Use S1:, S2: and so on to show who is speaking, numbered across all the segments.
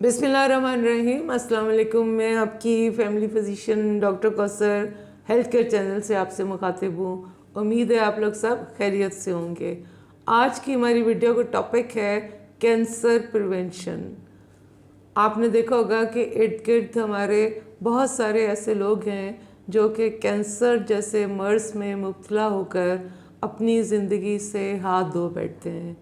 S1: बिस्मिल्लाहिर्रहमानिर्रहीम। अस्सलाम वालेकुम। मैं आपकी family physician doctor Kausar health care channel से आपसे मुखातिब हूँ। उम्मीद है आप लोग सब खैरियत से होंगे। आज की हमारी वीडियो का टॉपिक है कैंसर प्रिवेंशन। आपने देखा होगा कि इर्द गिर्द हमारे बहुत सारे ऐसे लोग हैं जो कि कैंसर जैसे मर्ज़ में मुब्तला होकर अपनी ज़िंदगी से हाथ धो बैठते हैं।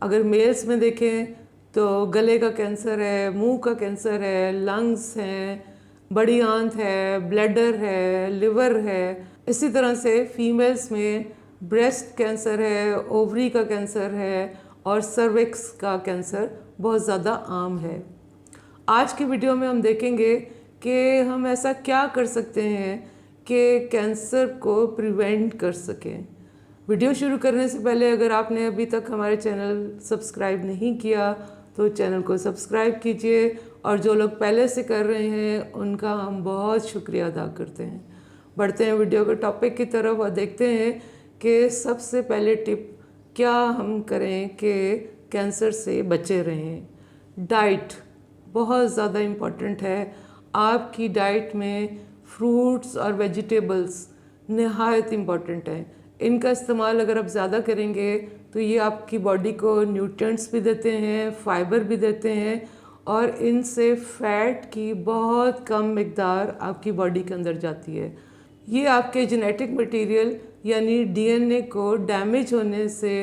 S1: अगर मेल्स में देखें तो गले का कैंसर है, मुंह का कैंसर है, लंग्स हैं, बड़ी आंत है, ब्लैडर है, लिवर है। इसी तरह से फीमेल्स में ब्रेस्ट कैंसर है, ओवरी का कैंसर है और सर्विक्स का कैंसर बहुत ज़्यादा आम है। आज की वीडियो में हम देखेंगे कि हम ऐसा क्या कर सकते हैं कि कैंसर को प्रिवेंट कर सकें। वीडियो शुरू करने से पहले अगर आपने अभी तक हमारे चैनल सब्सक्राइब नहीं किया तो चैनल को सब्सक्राइब कीजिए, और जो लोग पहले से कर रहे हैं उनका हम बहुत शुक्रिया अदा करते हैं। बढ़ते हैं वीडियो के टॉपिक की तरफ और देखते हैं कि सबसे पहले टिप क्या हम करें कि कैंसर से बचे रहें। डाइट बहुत ज़्यादा इम्पॉर्टेंट है। आपकी डाइट में फ्रूट्स और वेजिटेबल्स नहायत इम्पॉर्टेंट हैं। इनका इस्तेमाल अगर आप ज़्यादा करेंगे तो ये आपकी बॉडी को न्यूट्रिएंट्स भी देते हैं, फाइबर भी देते हैं, और इनसे फ़ैट की बहुत कम मिक़दार आपकी बॉडी के अंदर जाती है। ये आपके जेनेटिक मटेरियल यानी डीएनए को डैमेज होने से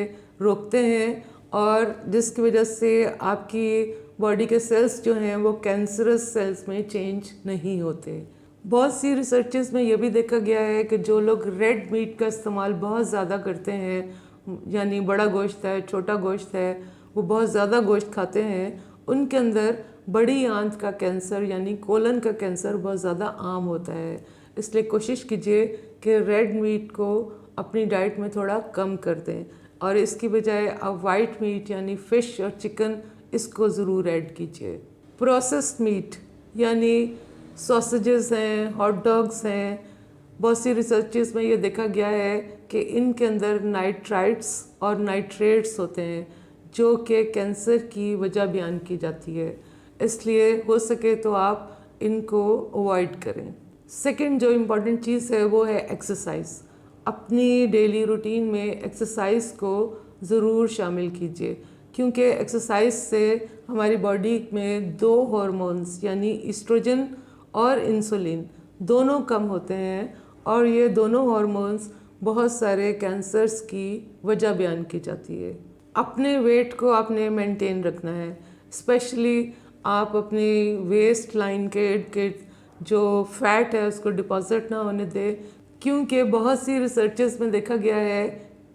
S1: रोकते हैं, और जिसकी वजह से आपकी बॉडी के सेल्स जो हैं वो कैंसरस सेल्स में चेंज नहीं होते। बहुत सी रिसर्चेस में ये भी देखा गया है कि जो लोग रेड मीट का इस्तेमाल बहुत ज़्यादा करते हैं, यानी बड़ा गोश्त है, छोटा गोश्त है, वो बहुत ज़्यादा गोश्त खाते हैं, उनके अंदर बड़ी आंत का कैंसर यानी कोलन का कैंसर बहुत ज़्यादा आम होता है। इसलिए कोशिश कीजिए कि रेड मीट को अपनी डाइट में थोड़ा कम कर दें, और इसकी बजाय आप वाइट मीट यानी फ़िश और चिकन इसको ज़रूर ऐड कीजिए। प्रोसेस्ड मीट यानी सॉसेजेस हैं, हॉट डॉग्स हैं, बहुत सी रिसर्चेस में ये देखा गया है कि इनके अंदर नाइट्राइट्स और नाइट्रेट्स होते हैं जो कि कैंसर की वजह बयान की जाती है। इसलिए हो सके तो आप इनको अवॉइड करें। सेकंड जो इम्पॉर्टेंट चीज़ है वो है एक्सरसाइज। अपनी डेली रूटीन में एक्सरसाइज को ज़रूर शामिल कीजिए, क्योंकि एक्सरसाइज से हमारी बॉडी में दो हार्मोन्स यानी ईस्ट्रोजन और इंसुलिन दोनों कम होते हैं, और ये दोनों हार्मोन्स बहुत सारे कैंसर्स की वजह बयान की जाती है। अपने वेट को आपने मेंटेन रखना है। स्पेशली आप अपनी वेस्ट लाइन के इर्द गिर्द जो फैट है उसको डिपॉजिट ना होने दें, क्योंकि बहुत सी रिसर्चेस में देखा गया है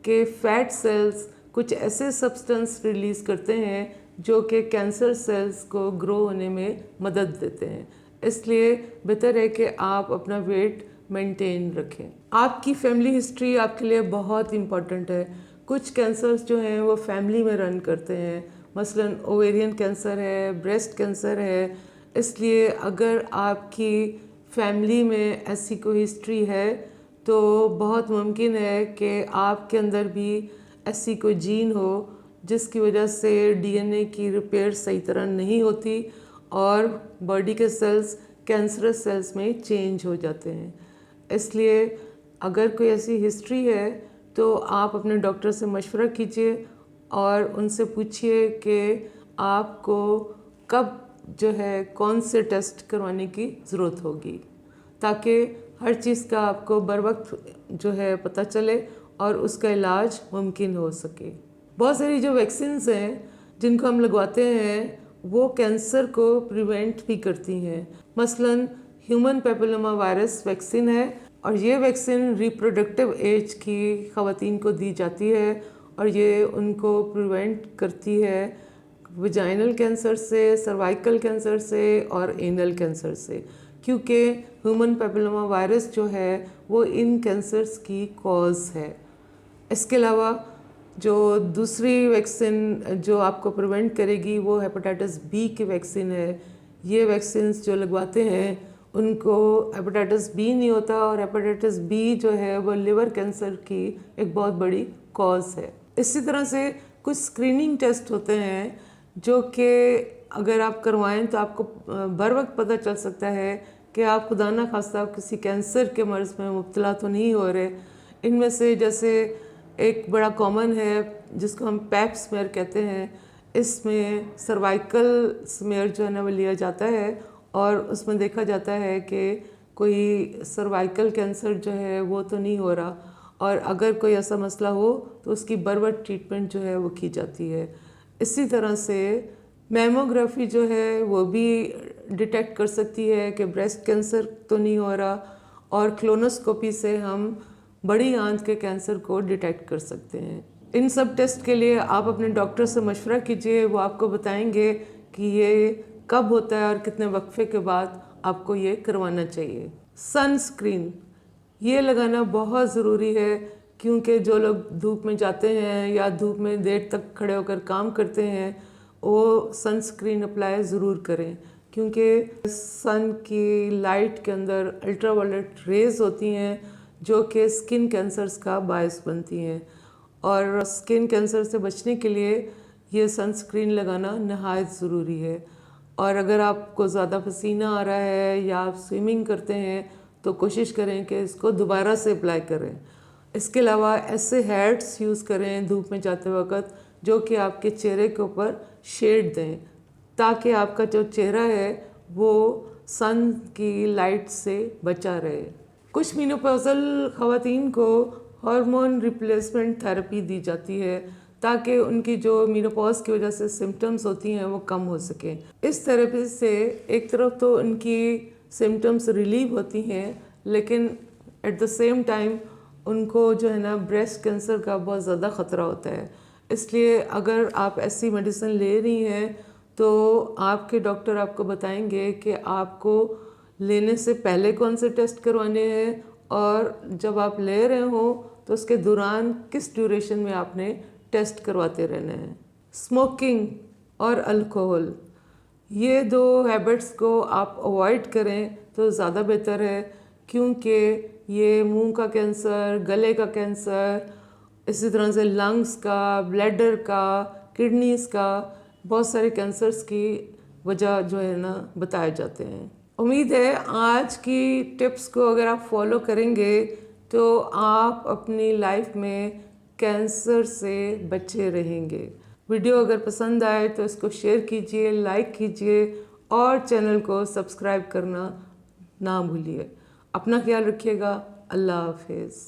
S1: कि फैट सेल्स कुछ ऐसे सब्सटेंस रिलीज़ करते हैं जो कि कैंसर सेल्स को ग्रो होने में मदद देते हैं। इसलिए बेहतर है कि आप अपना वेट मेंटेन रखें। आपकी फैमिली हिस्ट्री आपके लिए बहुत इम्पॉर्टेंट है। कुछ कैंसर्स जो हैं वो फैमिली में रन करते हैं, मसलन ओवेरियन कैंसर है, ब्रेस्ट कैंसर है। इसलिए अगर आपकी फैमिली में ऐसी कोई हिस्ट्री है तो बहुत मुमकिन है कि आपके अंदर भी ऐसी कोई जीन हो जिसकी वजह से डीएनए की रिपेयर सही तरह नहीं होती और बॉडी के सेल्स कैंसरस सेल्स में चेंज हो जाते हैं। इसलिए अगर कोई ऐसी हिस्ट्री है तो आप अपने डॉक्टर से मशवरा कीजिए और उनसे पूछिए कि आपको कब जो है कौन से टेस्ट करवाने की ज़रूरत होगी, ताकि हर चीज़ का आपको बर वक्त जो है पता चले और उसका इलाज मुमकिन हो सके। बहुत सारी जो वैक्सीन्स हैं जिनको हम लगवाते हैं वो कैंसर को प्रिवेंट भी करती हैं। मसलन ह्यूमन पेपिलोमा वायरस वैक्सीन है, और ये वैक्सीन रिप्रोडक्टिव एज की ख़वातीन को दी जाती है, और ये उनको प्रिवेंट करती है वजाइनल कैंसर से, सर्वाइकल कैंसर से और एनल कैंसर से, क्योंकि ह्यूमन पेपिलोमा वायरस जो है वो इन कैंसर्स की कॉज है। इसके अलावा जो दूसरी वैक्सीन जो आपको प्रिवेंट करेगी वो हेपेटाइटिस बी की वैक्सीन है। ये वैक्सीन्स जो लगवाते हैं उनको हेपेटाइटिस बी नहीं होता, और हेपेटाइटिस बी जो है वो लिवर कैंसर की एक बहुत बड़ी कॉज है। इसी तरह से कुछ स्क्रीनिंग टेस्ट होते हैं जो कि اگر آپ کروائیں تو آپ کو بر وقت پتہ چل سکتا ہے کہ آپ خدا نہ خواستہ کسی کینسر کے مرض میں مبتلا تو نہیں ہو رہے۔ ان میں سے جیسے ایک بڑا کامن ہے جس کو ہم پیپ سمیئر کہتے ہیں، اس میں سروائیکل سمیئر جو ہے نا وہ لیا جاتا ہے اور اس میں دیکھا جاتا ہے کہ کوئی سروائیکل کینسر جو ہے وہ تو نہیں ہو رہا، اور اگر کوئی ایسا مسئلہ ہو تو اس کی بروقت ٹریٹمنٹ جو ہے وہ کی جاتی ہے۔ اسی طرح سے میموگرافی جو ہے وہ بھی ڈیٹیکٹ کر سکتی ہے کہ بریسٹ کینسر تو نہیں ہو رہا، اور کلونوسکوپی سے ہم بڑی آنت کے کینسر کو ڈیٹیکٹ کر سکتے ہیں۔ ان سب ٹیسٹ کے لیے آپ اپنے ڈاکٹر سے مشورہ کیجئے، وہ آپ کو بتائیں گے کہ یہ کب ہوتا ہے اور کتنے وقفے کے بعد آپ کو یہ کروانا چاہیے۔ سن اسکرین یہ لگانا بہت ضروری ہے، کیونکہ جو لوگ دھوپ میں جاتے ہیں یا دھوپ میں دیر تک کھڑے ہو کر کام کرتے ہیں وہ سن اسکرین اپلائی ضرور کریں، کیونکہ سن کی لائٹ کے اندر الٹرا وائلٹ ریز ہوتی ہیں جو کہ اسکن کینسرز کا باعث بنتی ہیں، اور اسکن کینسر سے بچنے کے لیے یہ سن اسکرین لگانا نہایت ضروری ہے۔ اور اگر آپ کو زیادہ پسینہ آ رہا ہے یا آپ سوئمنگ کرتے ہیں تو کوشش کریں کہ اس کو دوبارہ سے اپلائی کریں۔ اس کے علاوہ ایسے ہیڈس یوز کریں دھوپ میں جاتے وقت جو کہ آپ کے چہرے کے اوپر شیڈ دیں، تاکہ آپ کا جو چہرہ ہے وہ سن کی لائٹ سے بچا رہے۔ کچھ مینوپوزل خواتین کو ہارمون ریپلیسمنٹ تھراپی دی جاتی ہے تاکہ ان کی جو مینوپوز کی وجہ سے سمٹمز ہوتی ہیں وہ کم ہو سکیں۔ اس تھراپی سے ایک طرف تو ان کی سمٹمز ریلیو ہوتی ہیں، لیکن ایٹ دا سیم ٹائم ان کو جو ہے نا بریسٹ کینسر کا بہت زیادہ خطرہ ہوتا ہے۔ اس لیے اگر آپ ایسی میڈیسن لے رہی ہیں تو آپ کے ڈاکٹر آپ کو بتائیں گے کہ آپ کو لینے سے پہلے کون سے ٹیسٹ کروانے ہیں، اور جب آپ لے رہے ہوں تو اس کے دوران کس ڈیوریشن میں آپ نے ٹیسٹ کرواتے رہنا ہے۔ اسموکنگ اور الکوہل، یہ دو ہیبٹس کو آپ اوائڈ کریں تو زیادہ بہتر ہے، کیونکہ یہ منہ کا کینسر، گلے کا کینسر، اسی طرح سے لنگز کا، بلیڈر کا، کڈنیز کا، بہت سارے کینسرز کی وجہ جو ہے نا بتائے جاتے ہیں۔ امید ہے آج کی ٹپس کو اگر آپ فالو کریں گے تو آپ اپنی لائف میں کینسر سے بچے رہیں گے۔ ویڈیو اگر پسند آئے تو اس کو شیئر کیجئے، لائک کیجئے اور چینل کو سبسکرائب کرنا نہ بھولیے۔ اپنا خیال رکھیے گا۔ اللہ حافظ۔